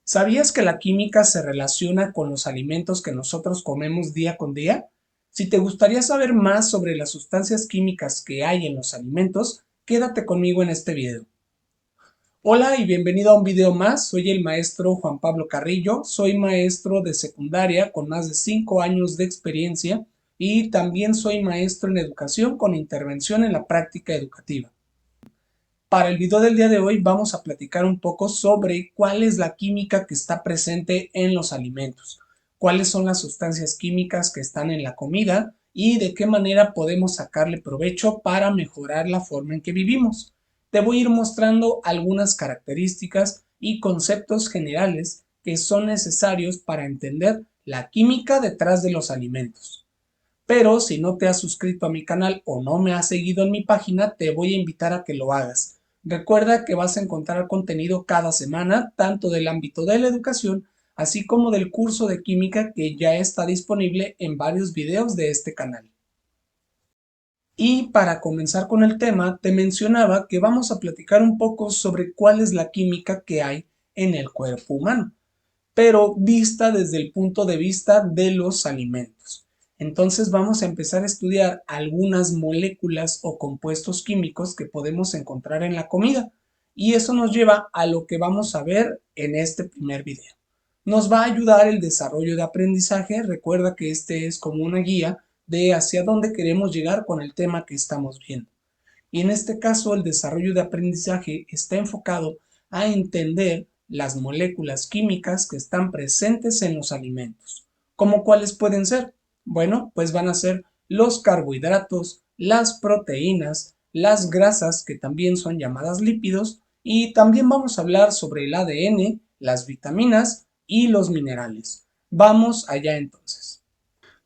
¿Sabías que la química se relaciona con los alimentos que nosotros comemos día con día? Si te gustaría saber más sobre las sustancias químicas que hay en los alimentos, quédate conmigo en este video. Hola y bienvenido a un video más. Soy el maestro Juan Pablo Carrillo. Soy maestro de secundaria con más de 5 años de experiencia y también soy maestro en educación con intervención en la práctica educativa. Para el video del día de hoy vamos a platicar un poco sobre cuál es la química que está presente en los alimentos, cuáles son las sustancias químicas que están en la comida y de qué manera podemos sacarle provecho para mejorar la forma en que vivimos. Te voy a ir mostrando algunas características y conceptos generales que son necesarios para entender la química detrás de los alimentos. Pero si no te has suscrito a mi canal o no me has seguido en mi página, te voy a invitar a que lo hagas. Recuerda que vas a encontrar contenido cada semana, tanto del ámbito de la educación, así como del curso de química que ya está disponible en varios videos de este canal. Y para comenzar con el tema, te mencionaba que vamos a platicar un poco sobre cuál es la química que hay en el cuerpo humano, pero vista desde el punto de vista de los alimentos. Entonces vamos a empezar a estudiar algunas moléculas o compuestos químicos que podemos encontrar en la comida. Y eso nos lleva a lo que vamos a ver en este primer video. Nos va a ayudar el desarrollo de aprendizaje. Recuerda que este es como una guía de hacia dónde queremos llegar con el tema que estamos viendo. Y en este caso el desarrollo de aprendizaje está enfocado a entender las moléculas químicas que están presentes en los alimentos. ¿Cómo cuáles pueden ser? Bueno, pues van a ser los carbohidratos, las proteínas, las grasas que también son llamadas lípidos y también vamos a hablar sobre el ADN, las vitaminas y los minerales. Vamos allá entonces.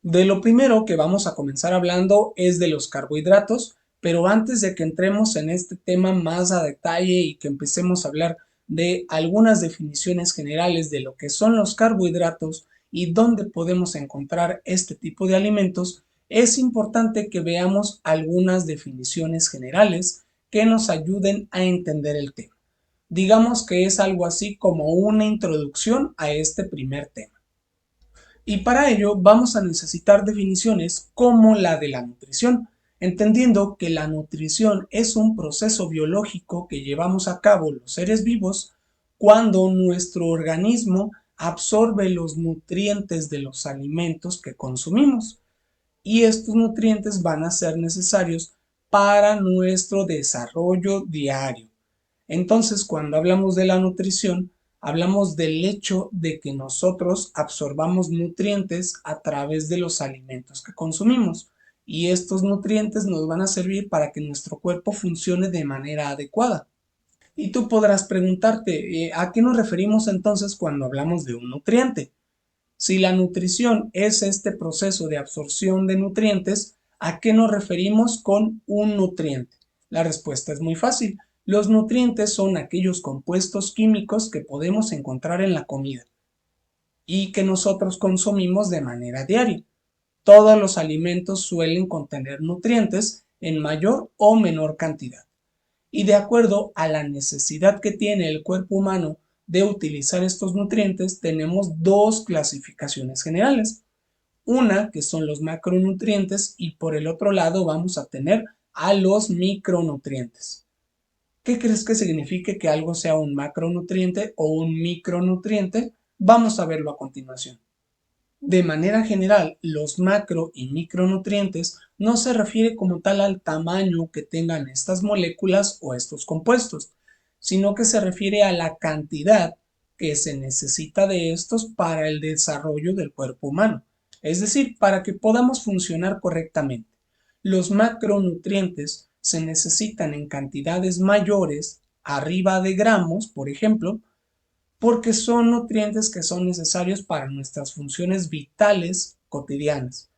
De lo primero que vamos a comenzar hablando es de los carbohidratos, pero antes de que entremos en este tema más a detalle y que empecemos a hablar de algunas definiciones generales de lo que son los carbohidratos y dónde podemos encontrar este tipo de alimentos, es importante que veamos algunas definiciones generales que nos ayuden a entender el tema. Digamos que es algo así como una introducción a este primer tema. Y para ello vamos a necesitar definiciones como la de la nutrición, entendiendo que la nutrición es un proceso biológico que llevamos a cabo los seres vivos cuando nuestro organismo absorbe los nutrientes de los alimentos que consumimos. Y estos nutrientes van a ser necesarios para nuestro desarrollo diario. Entonces, cuando hablamos de la nutrición, hablamos del hecho de que nosotros absorbamos nutrientes a través de los alimentos que consumimos y estos nutrientes nos van a servir para que nuestro cuerpo funcione de manera adecuada. Y tú podrás preguntarte, ¿a qué nos referimos entonces cuando hablamos de un nutriente? Si la nutrición es este proceso de absorción de nutrientes, ¿a qué nos referimos con un nutriente? La respuesta es muy fácil. Los nutrientes son aquellos compuestos químicos que podemos encontrar en la comida y que nosotros consumimos de manera diaria. Todos los alimentos suelen contener nutrientes en mayor o menor cantidad. Y de acuerdo a la necesidad que tiene el cuerpo humano de utilizar estos nutrientes, tenemos dos clasificaciones generales. Una que son los macronutrientes y por el otro lado vamos a tener a los micronutrientes. ¿Qué crees que signifique que algo sea un macronutriente o un micronutriente? Vamos a verlo a continuación. De manera general, los macro y micronutrientes no se refiere como tal al tamaño que tengan estas moléculas o estos compuestos, sino que se refiere a la cantidad que se necesita de estos para el desarrollo del cuerpo humano, es decir, para que podamos funcionar correctamente. Los macronutrientes se necesitan en cantidades mayores, arriba de gramos, por ejemplo, porque son nutrientes que son necesarios para nuestras funciones vitales cotidianas: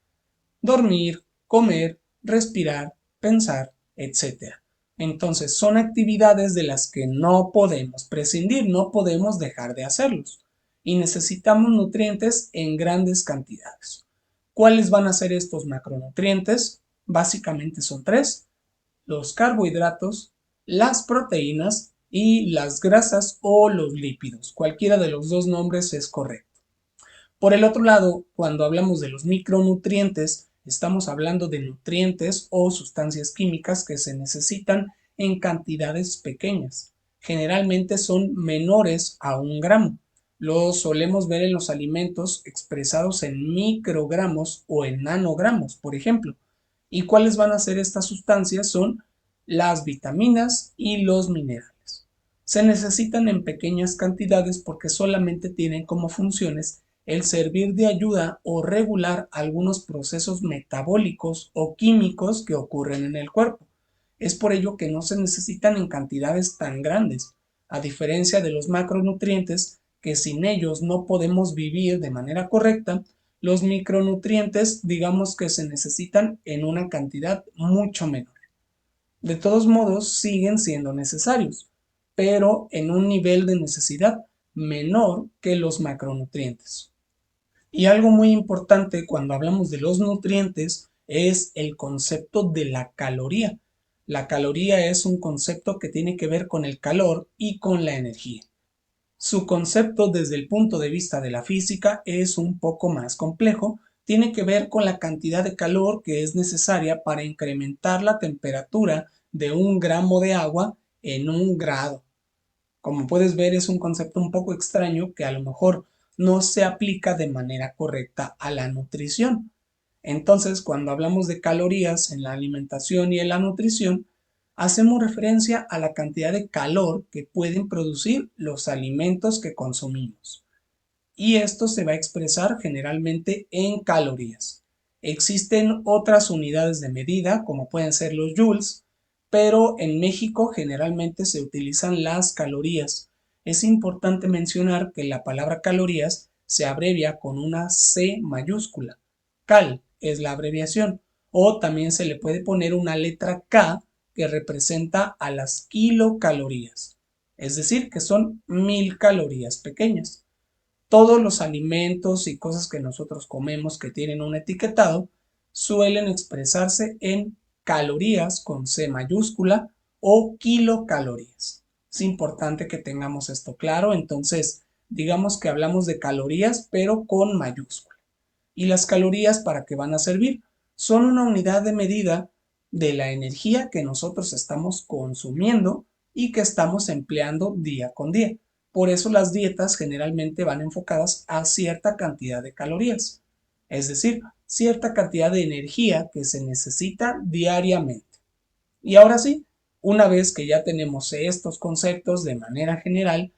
dormir, comer, respirar, pensar, etcétera. Entonces son actividades de las que no podemos prescindir, no podemos dejar de hacerlos y necesitamos nutrientes en grandes cantidades. ¿Cuáles van a ser estos macronutrientes? Básicamente son tres: los carbohidratos, las proteínas y las grasas o los lípidos. Cualquiera de los dos nombres es correcto. Por el otro lado, cuando hablamos de los micronutrientes, estamos hablando de nutrientes o sustancias químicas que se necesitan en cantidades pequeñas. Generalmente son menores a 1 gramo. Los solemos ver en los alimentos expresados en microgramos o en nanogramos, por ejemplo. ¿Y cuáles van a ser estas sustancias? Son las vitaminas y los minerales. Se necesitan en pequeñas cantidades porque solamente tienen como funciones el servir de ayuda o regular algunos procesos metabólicos o químicos que ocurren en el cuerpo. Es por ello que no se necesitan en cantidades tan grandes, a diferencia de los macronutrientes, que sin ellos no podemos vivir de manera correcta. Los micronutrientes, digamos que se necesitan en una cantidad mucho menor. De todos modos, siguen siendo necesarios, pero en un nivel de necesidad menor que los macronutrientes. Y algo muy importante cuando hablamos de los nutrientes es el concepto de la caloría. La caloría es un concepto que tiene que ver con el calor y con la energía. Su concepto desde el punto de vista de la física es un poco más complejo, tiene que ver con la cantidad de calor que es necesaria para incrementar la temperatura de 1 gramo de agua en 1 grado. Como puedes ver, es un concepto un poco extraño que a lo mejor no se aplica de manera correcta a la nutrición. Entonces, cuando hablamos de calorías en la alimentación y en la nutrición, hacemos referencia a la cantidad de calor que pueden producir los alimentos que consumimos. Y esto se va a expresar generalmente en calorías. Existen otras unidades de medida, como pueden ser los joules, pero en México generalmente se utilizan las calorías. Es importante mencionar que la palabra calorías se abrevia con una C mayúscula. Cal es la abreviación, o también se le puede poner una letra K que representa a las kilocalorías, es decir, que son 1000 calorías pequeñas. Todos los alimentos y cosas que nosotros comemos que tienen un etiquetado suelen expresarse en calorías con C mayúscula o kilocalorías. Es importante que tengamos esto claro, entonces digamos que hablamos de calorías pero con mayúscula. ¿Y las calorías para qué van a servir? Son una unidad de medida de la energía que nosotros estamos consumiendo y que estamos empleando día con día. Por eso las dietas generalmente van enfocadas a cierta cantidad de calorías, es decir, cierta cantidad de energía que se necesita diariamente. Y ahora sí, una vez que ya tenemos estos conceptos de manera general,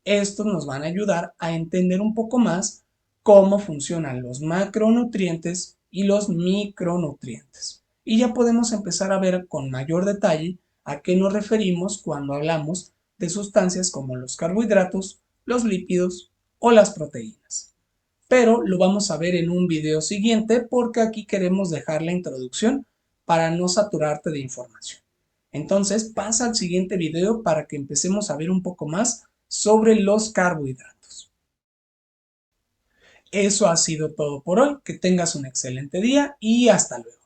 estos nos van a ayudar a entender un poco más cómo funcionan los macronutrientes y los micronutrientes. Y ya podemos empezar a ver con mayor detalle a qué nos referimos cuando hablamos de sustancias como los carbohidratos, los lípidos o las proteínas. Pero lo vamos a ver en un video siguiente porque aquí queremos dejar la introducción para no saturarte de información. Entonces pasa al siguiente video para que empecemos a ver un poco más sobre los carbohidratos. Eso ha sido todo por hoy. Que tengas un excelente día y hasta luego.